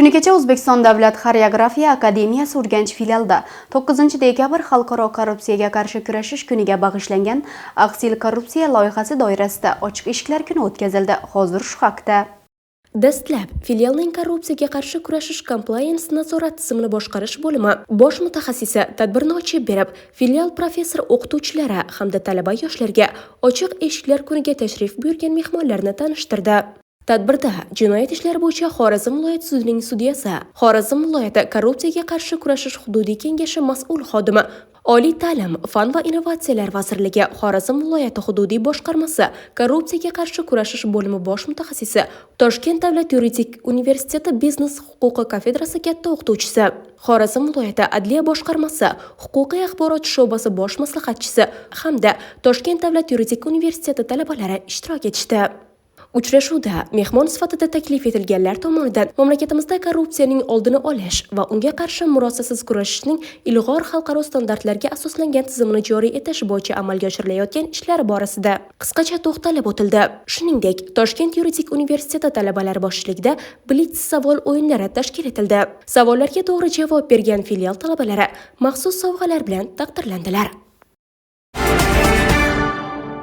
Kuni kecha O'zbekiston Davlat xoreografiya akademiyasi Urganch filialida 9-dekabr Xalqaro korrupsiyaga qarshi kurashish kuniga bag'ishlangan Aksil korrupsiya loyihasi doirasida ochiq eshiklar kuni o'tkazildi. Hozir shu haqda. Dastlab filialning korrupsiyaga qarshi kurashish compliance nazorat tizimini boshqarish bo'limi bosh mutaxassisi tadbirni ochib berib, filial professor o'qituvchilari hamda talaba yoshlarga ochiq eshiklar kuniga tashrif buyurgan mehmonlarni tanishtirdi. Tadbirda jinoyat ishlari bo'yicha Xorazm viloyat sudining sudyasi, Xorazm viloyati korrupsiyaga qarshi kurashish hududiy kengashi mas'ul xodimi, Oliy ta'lim, fan va innovatsiyalar vazirligi Xorazm viloyati hududiy boshqarmasi korrupsiyaga qarshi kurashish bo'limi bosh mutaxassisi, Toshkent davlat yuridik universiteti biznes huquqi kafedrasi katta o'qituvchisi, Xorazm viloyati adliya boshqarmasi huquqiy axborot sho'basi bosh maslahatchisi hamda Toshkent davlat yuridik universiteti talabalari ishtirok etishdi. Uchrashuvda mehmon sifatida taklif etilganlar tomonidan mamlakatimizda korrupsiyaning oldini olish va unga qarshi murosasiz kurashishning ilg'or xalqaro standartlarga asoslangan tizimini joriy etish bo'yicha amalga oshirilayotgan ishlar borasida qisqacha to'xtalib o'tildi. Shuningdek, Toshkent yuridik universiteti talabalari boshchiligida blitz savol o'yinlari tashkil etildi. Savollarga to'g'ri javob bergan filial talabalari maxsus sovg'alar bilan taqdirlandilar.